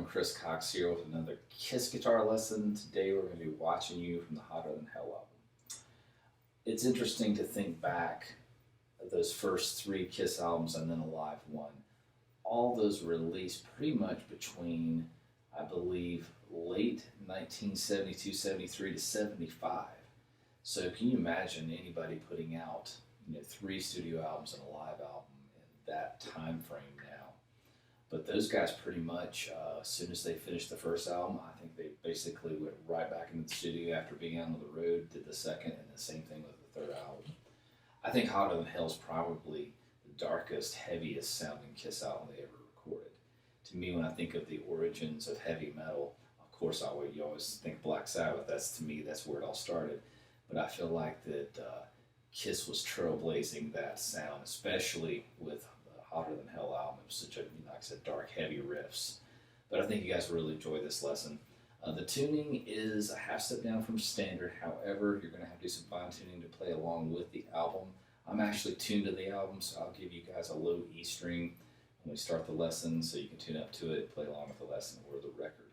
welcome Chris Cox here with another Kiss guitar lesson. Today we're going to be Watching You from the Hotter Than Hell album. It's interesting to think back at those first three Kiss albums and then Alive One. All those were released pretty much between, I believe, late 1972, 73 to 75. So can you imagine anybody putting out, three studio albums and a live album in that time frame now? But those guys pretty much, as soon as they finished the first album, I think they basically went right back into the studio after being out on the road, did the second, and the same thing with the third album. I think Hotter Than Hell is probably the darkest, heaviest sounding Kiss album they ever recorded. To me, when I think of the origins of heavy metal, of course you always think Black Sabbath. To me, that's where it all started. But I feel like that Kiss was trailblazing that sound, especially with Hotter Than Hell album. It was such a, like I said, dark, heavy riffs. But I think you guys will really enjoy this lesson. The tuning is a half step down from standard. However, you're going to have to do some fine tuning to play along with the album. I'm actually tuned to the album, so I'll give you guys a low E string when we start the lesson so you can tune up to it, play along with the lesson or the record.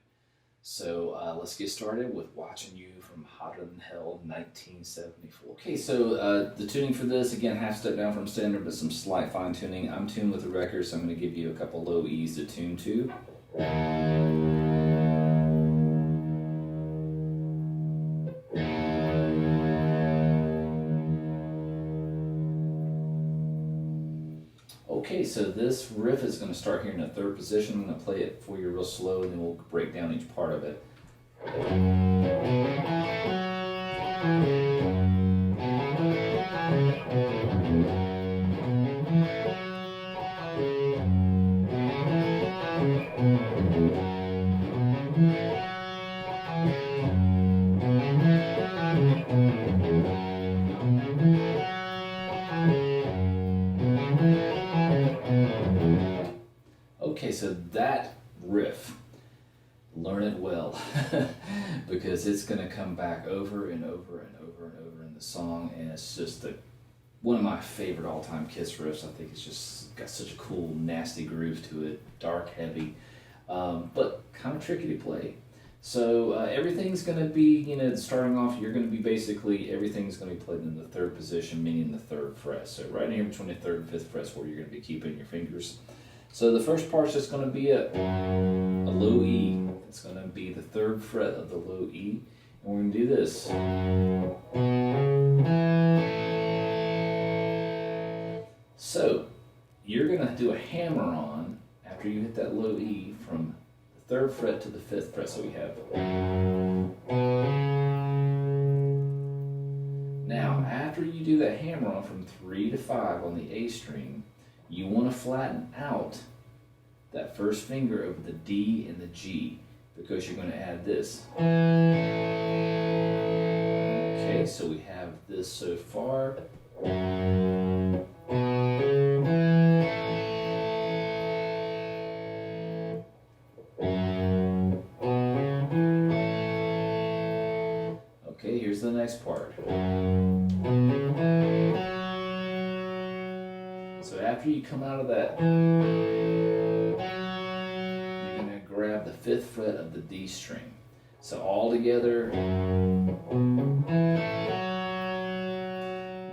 So let's get started with Watching You from Hotter Than Hell 1974. Okay, so the tuning for this, again, half step down from standard, but some slight fine tuning. I'm tuned with the record, so I'm going to give you a couple low E's to tune to. Okay, so this riff is going to start here in the third position. I'm going to play it for you real slow, and then we'll break down each part of it. Okay, so that riff, learn it well, because it's going to come back over and over and over and over in the song, and it's just one of my favorite all-time Kiss riffs. I think it's just got such a cool, nasty groove to it, dark, heavy, but kind of tricky to play. So everything's going to be, starting off, you're going to be basically, everything's going to be played in the third position, meaning the third fret. So right here between the third and fifth frets where you're going to be keeping your fingers. So the first part's just going to be a low E. It's going to be the third fret of the low E. And we're going to do this. So you're going to do a hammer-on after you hit that low E from the third fret to the fifth fret. So we have. Now, after you do that hammer-on from 3 to 5 on the A string, you want to flatten out that first finger over the D and the G because you're going to add this. Okay, so we have this so far. Okay, here's the next part. So after you come out of that, you're going to grab the fifth fret of the D string. So all together.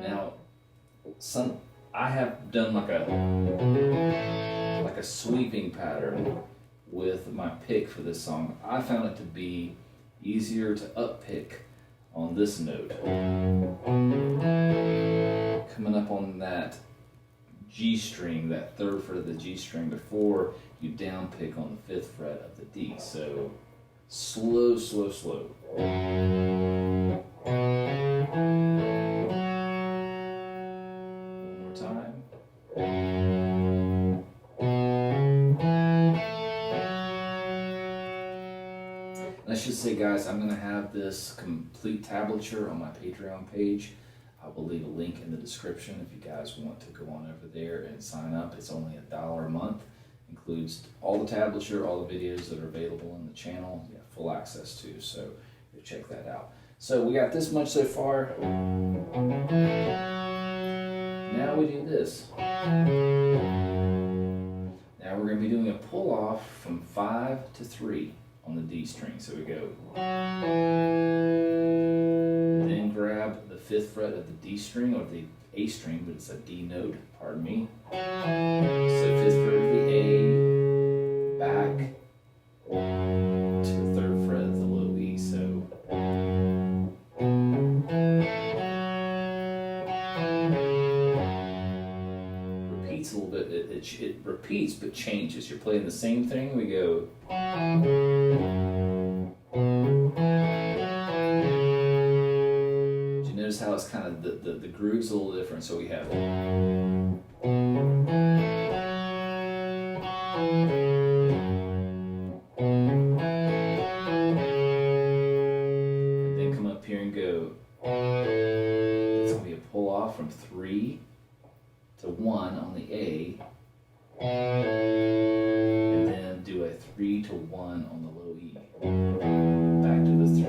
Now, I have done like a sweeping pattern with my pick for this song. I found it to be easier to up pick on this note. Coming up on that G string, that third fret of the G string, before you down pick on the fifth fret of the D. So slow, slow, slow. One more time. And I should say, guys, I'm going to have this complete tablature on my Patreon page. I will leave a link in the description if you guys want to go on over there and sign up. It's only $1 a month. Includes all the tablature, all the videos that are available on the channel. You have full access to, so you check that out. So we got this much so far. Now we do this. Now Now we're going to be doing a pull off from 5 to 3 on the D string. So we go, then grab the 5th fret of the D string, or the A string, but it's a D note, pardon me. So 5th fret of the A, back to the 3rd fret of the low E. So repeats a little bit, it repeats but changes. You're playing the same thing, we go. Did you notice how it's kind of, the groove's a little different, so we have. And then come up here and go. It's going to be a pull off from 3 to 1 on the A, and then do a 3 to 1 on the low E. Back to the 3.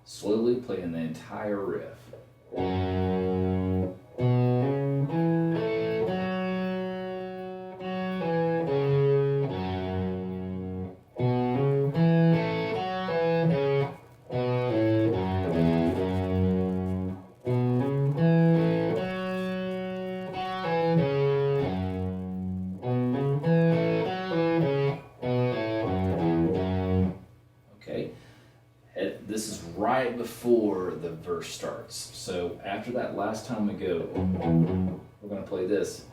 Slowly playing the entire riff. This is right before the verse starts. So after that last time we go, we're going to play this.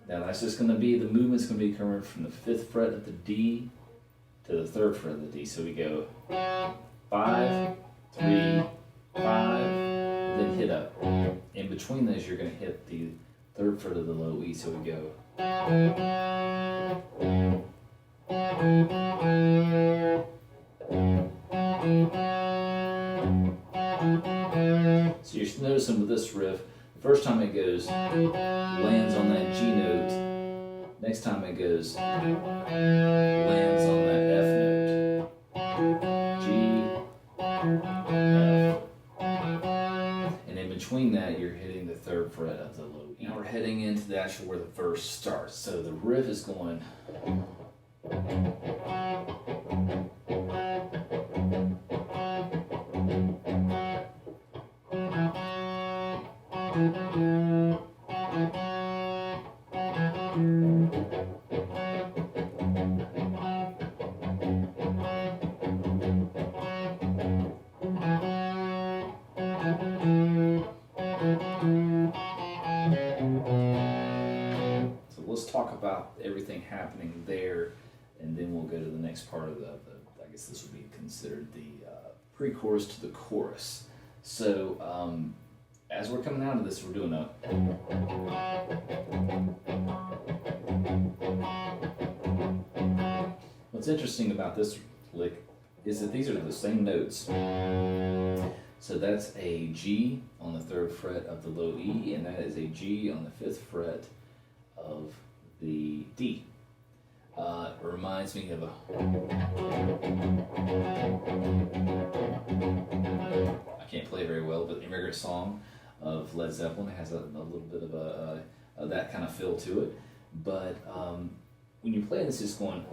Now that's just going to be, the movement's going to be coming from the 5th fret of the D to the 3rd fret of the D. So we go 5, 3, 5, then hit up. In between those, you're going to hit the 3rd fret of the low E, so we go. So you're noticing with this riff, the first time it goes, lands on that G note. Next time it goes, lands on that F note. G, F. And in between that, you're hitting the 3rd fret of the low E. Now we're heading into the actual where the verse starts. So the riff is going. Let's talk about everything happening there, and then we'll go to the next part of I guess this would be considered the pre-chorus to the chorus. So as we're coming out of this, we're doing a. What's interesting about this lick is that these are the same notes. So that's a G on the 3rd fret of the low E, and that is a G on the 5th fret of the D. It reminds me of a. I can't play very well, but the Immigrant Song of Led Zeppelin has a little bit of that kind of feel to it. But when you play this, it's going.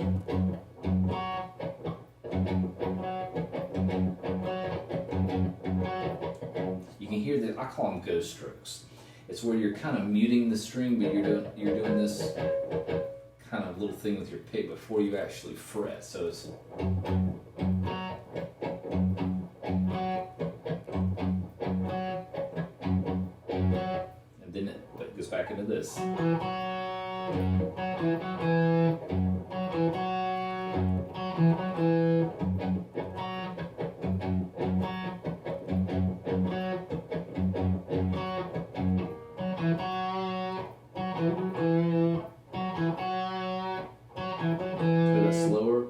You can hear I call them ghost strokes. It's where you're kind of muting the string, but you're doing this kind of little thing with your pick before you actually fret. So it's. And then it goes back into this. Slower.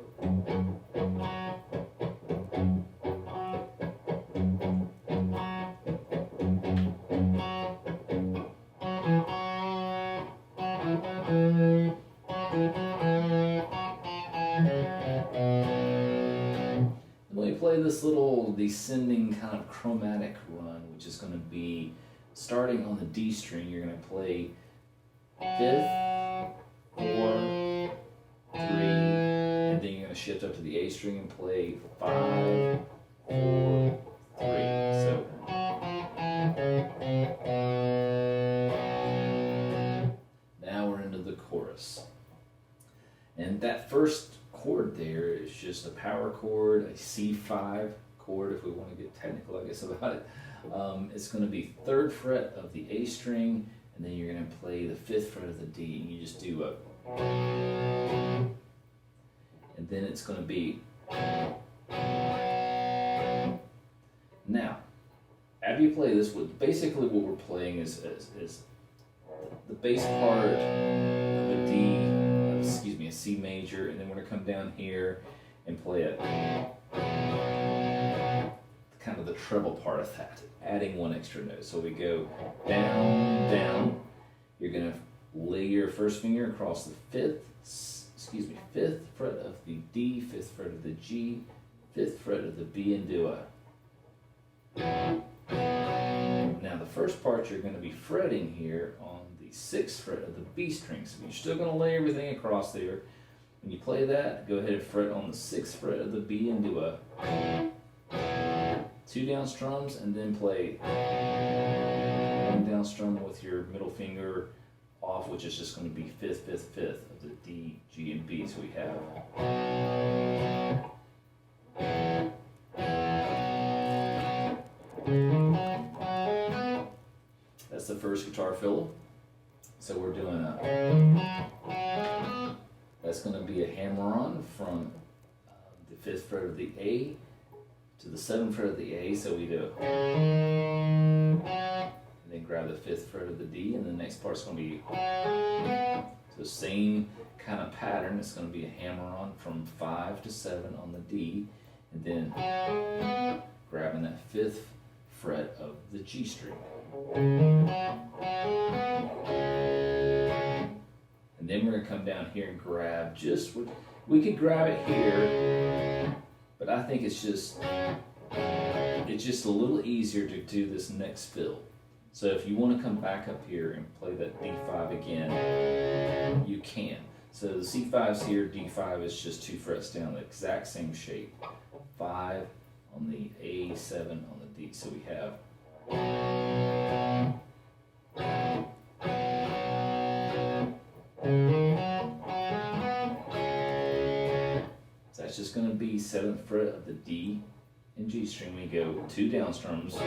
play this little descending kind of chromatic run, which is going to be starting on the D string. You're going to play 5th, 4, 3, and then you're going to shift up to the A string and play 5, 4, 3. So now we're into the chorus. And that first chord there is just a power chord, a C5 chord, if we want to get technical, I guess, about it. It's going to be 3rd fret of the A string, and then you're going to play the 5th fret of the D, and you just do a, and then it's going to be, now, after you play this, basically what we're playing is the bass part of a D, excuse me, a C major, and then we're going to come down here and play it, kind of the treble part of that, adding one extra note. So we go down, down. You're going to lay your first finger across the 5th fret of the D, 5th fret of the G, 5th fret of the B, and do a. Now the first part you're going to be fretting here on the 6th fret of the B string. So you're still going to lay everything across there. When you play that, go ahead and fret on the 6th fret of the B and do a 2 down strums, and then play 1 down strum with your middle finger off, which is just going to be 5th, 5th, 5th of the D, G, and B. So we have. That's the first guitar fill. So we're doing that's going to be a hammer-on from the 5th fret of the A to the 7th fret of the A, so we do, and then grab the 5th fret of the D, and the next part's going to be, so same kind of pattern. It's going to be a hammer-on from 5 to 7 on the D, and then grabbing that 5th fret of the G string. And then we're going to come down here and grab we could grab it here, but I think it's just a little easier to do this next fill. So if you want to come back up here and play that D5 again, you can. So the C5's here, D5 is just 2 frets down, the exact same shape. 5 on the A, 7 on the D. So we have. So that's just going to be 7th fret of the D and G string. We go 2 down strums,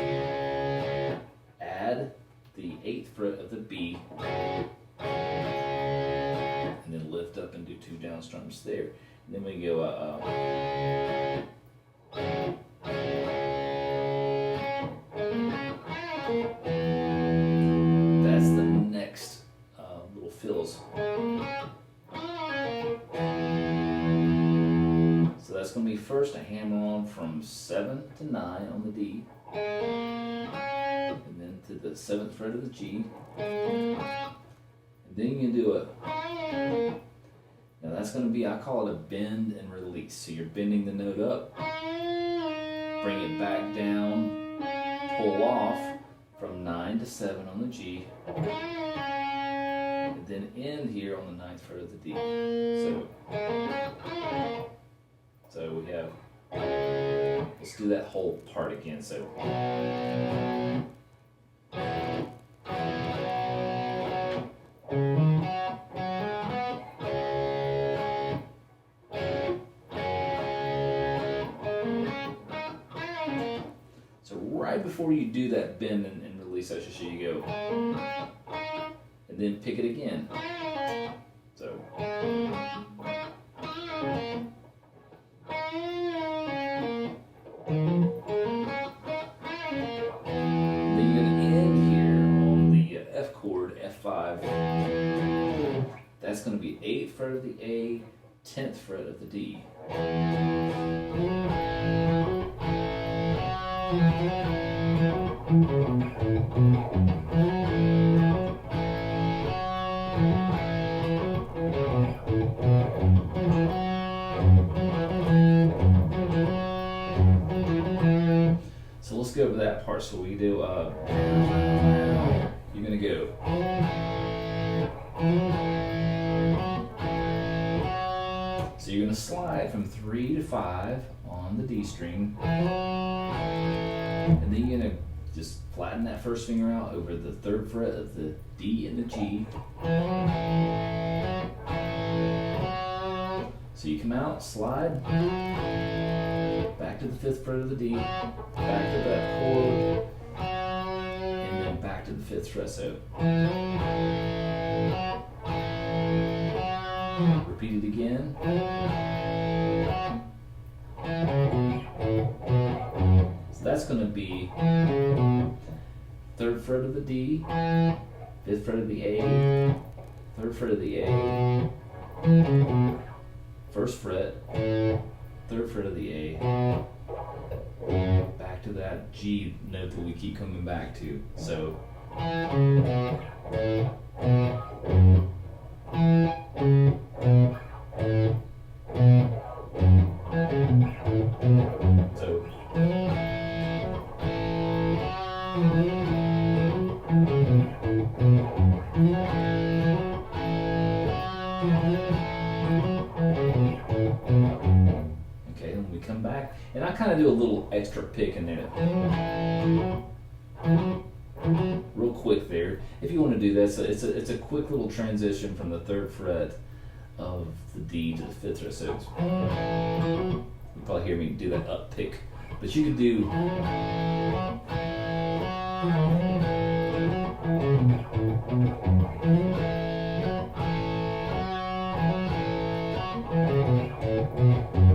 add the 8th fret of the B, and then lift up and do 2 down strums there. And then we go that's the next little fills. So that's going to be first a hammer on from 7 to 9 on the D, and then to the 7th fret of the G, and then you can do a. Now that's going to be, I call it a bend and release. So you're bending the note up, bring it back down, pull off from 9 to 7 on the G, and then end here on the 9th fret of the D. So we have, let's do that whole part again. So. Right before you do that bend and release, I should show you go, and then pick it again. So, then you're going to end here on the F chord, F5. That's going to be 8th fret of the A, 10th fret of the D. So we do you're gonna go. So you're gonna slide from 3 to 5 on the D string, and then you're gonna just flatten that first finger out over the 3rd fret of the D and the G. So you come out, slide, back to the 5th fret of the D, back to that chord, and then back to the 5th fret. So repeat it again. So that's going to be 3rd fret of the D, 5th fret of the A, 3rd fret of the A, 1st fret, 3rd fret of the A, back to that G note that we keep coming back to. So okay, then we come back, and I kind of do a little extra pick in there. Real quick there. If you want to do that, so it's a quick little transition from the 3rd fret of the D to the 5th fret. So it's, you probably hear me do that up pick, but you could do.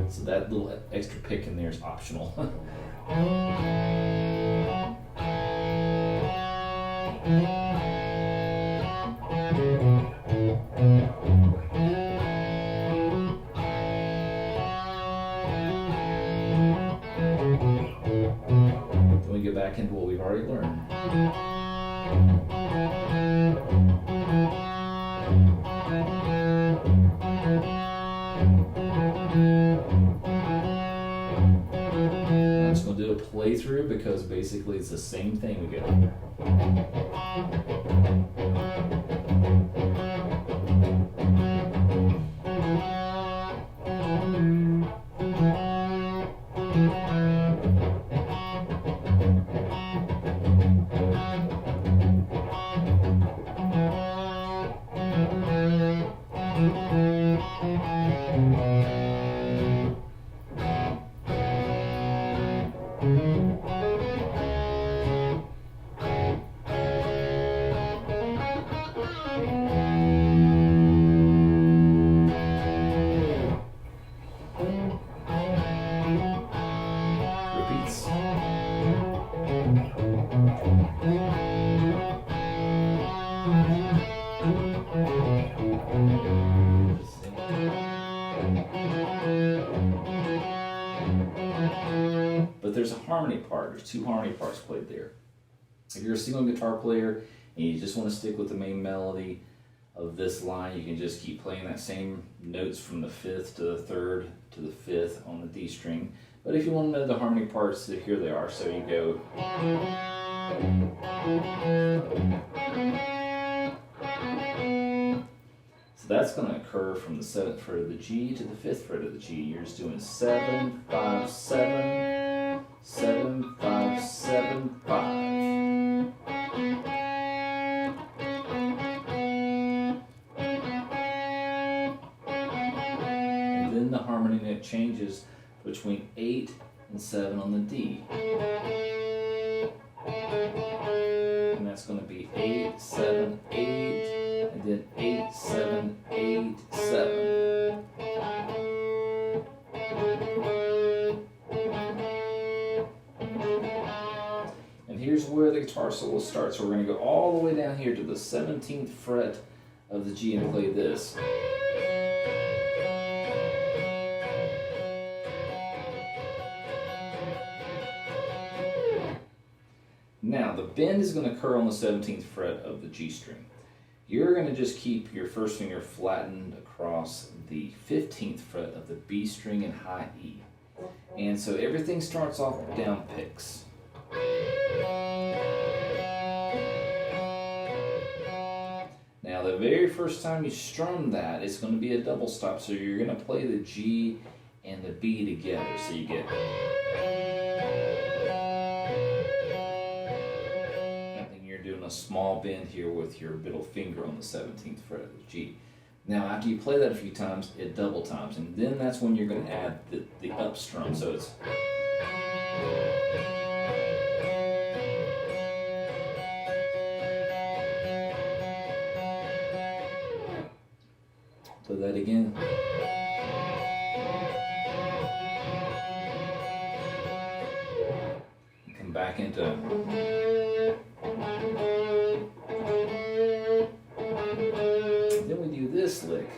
So that little extra pick in there is optional. Then we get back into what we've already learned. I'm just going to do a playthrough because basically it's the same thing. We go. But there's a harmony part. There's 2 harmony parts played there. If you're a single guitar player and you just want to stick with the main melody of this line, you can just keep playing that same notes from the 5th to the 3rd to the 5th on the D string. But if you want to know the harmony parts, here they are. So you go. So that's going to occur from the 7th fret of the G to the 5th fret of the G. You're just doing 7, 5, 7, 7, 5, 7, 5. And then the harmony note changes between 8 and 7 on the D. And that's going to be 8, 7, 8, and then 8, 7, 8, 7. And here's where the guitar solo starts. So we're going to go all the way down here to the 17th fret of the G and play this. Now, the bend is going to occur on the 17th fret of the G string. You're going to just keep your first finger flattened across the 15th fret of the B string in high E. And so everything starts off down picks. Now the very first time you strum that, it's going to be a double stop, so you're going to play the G and the B together, so you get... And then you're doing a small bend here with your middle finger on the 17th fret of the G. Now after you play that a few times, it double times, and then that's when you're going to add the up strum, so it's... Play that again. Come back into... Then we do this lick.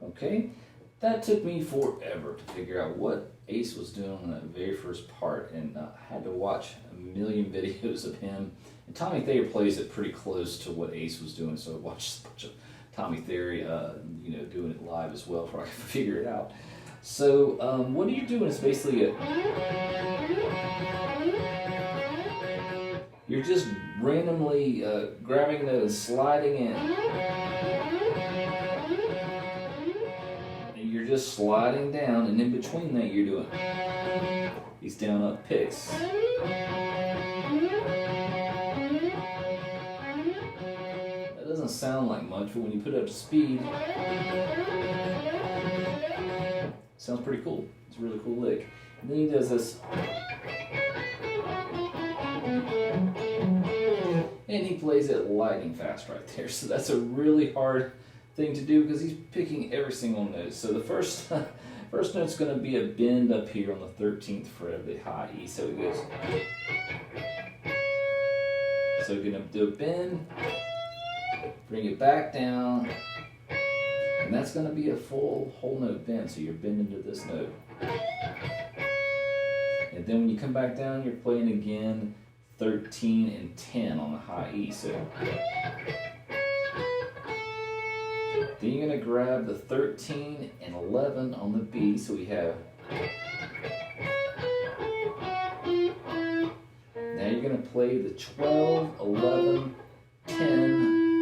Okay, that took me forever to figure out what Ace was doing on that very first part, and I had to watch a million videos of him. And Tommy Thayer plays it pretty close to what Ace was doing, so I watched a bunch of Tommy Thayer, doing it live as well before I could figure it out. So what you're doing is basically you're just randomly grabbing a note and sliding in. And you're just sliding down, and in between that you're doing these down up picks. That doesn't sound like much, but when you put it up to speed, it sounds pretty cool. It's a really cool lick. And then he does this. And he plays it lightning fast right there. So that's a really hard thing to do because he's picking every single note. So the first note's going to be a bend up here on the 13th fret of the high E. So it goes. So we're going to do a bend, bring it back down, and that's going to be a full whole note bend. So you're bending to this note. And then when you come back down, you're playing again 13 and 10 on the high E. So then you're going to grab the 13 and 11 on the B. So we have. Now you're going to play the 12, 11, 10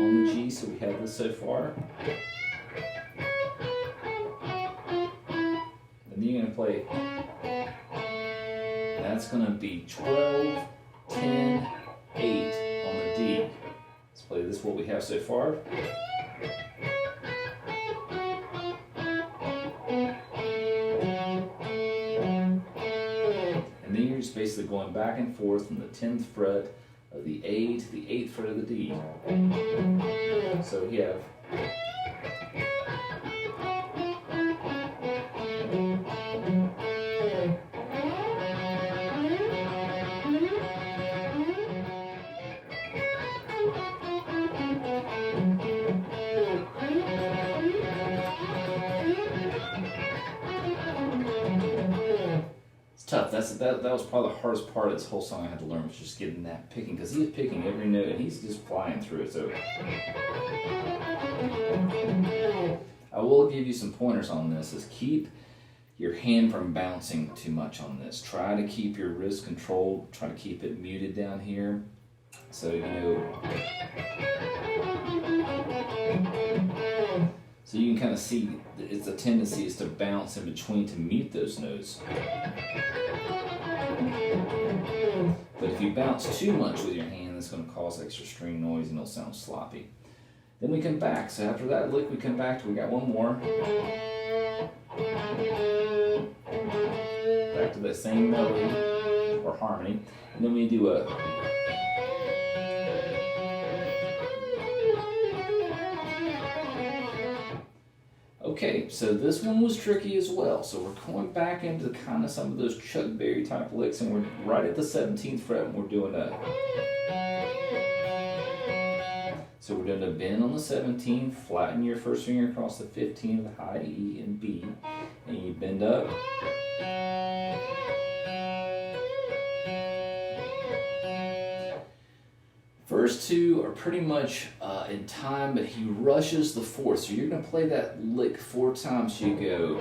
on the G. So we have this so far. And then you're going to play. That's going to be 12, 10, 8 on the D. Let's play this, what we have so far. And then you're just basically going back and forth from the 10th fret of the A to the 8th fret of the D. So we have. Tough. That was probably the hardest part of this whole song I had to learn, was just getting that picking, because he's picking every note and he's just flying through it. So I will give you some pointers on this. Is keep your hand from bouncing too much on this. Try to keep your wrist controlled. Try to keep it muted down here. So So you can kind of see it's a tendency is to bounce in between to mute those notes. But if you bounce too much with your hand, that's going to cause extra string noise and it'll sound sloppy. Then we come back. So after that lick, we come back to, we got one more. Back to that same melody or harmony. And then we do a. Okay, so this one was tricky as well. So we're going back into kind of some of those Chuck Berry type licks, and we're right at the 17th fret, and we're doing a. So we're doing a bend on the 17th, flatten your first finger across the 15th, the high E and B, and you bend up. First two are pretty much in time, but he rushes the fourth. So you're going to play that lick 4 times. So you go,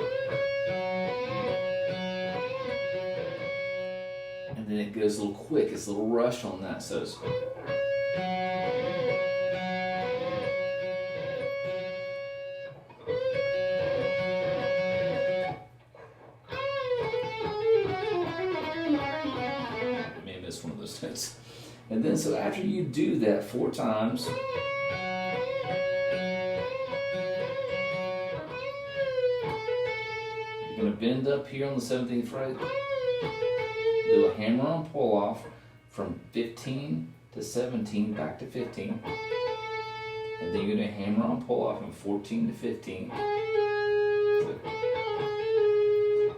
and then it goes a little quick. It's a little rush on that. So it's, I may miss one of those notes. And then, so after you do that 4 times, you're going to bend up here on the 17th fret, do a hammer-on pull-off from 15 to 17, back to 15. And then you're going to hammer-on pull-off from 14 to 15.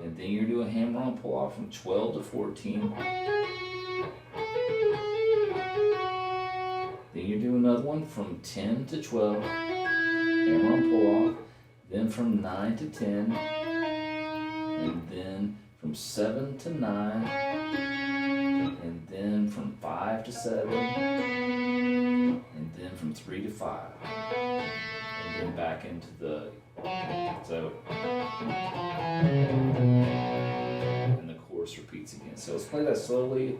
And then you're doing a hammer-on pull-off from 12 to 14. Then you do another one from 10 to 12, hammer on pull off, then from 9 to 10, and then from 7 to 9, and then from 5 to 7, and then from 3 to 5, and then back into the, so, and the chorus repeats again. So let's play that slowly.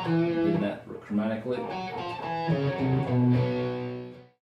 In that chromatically.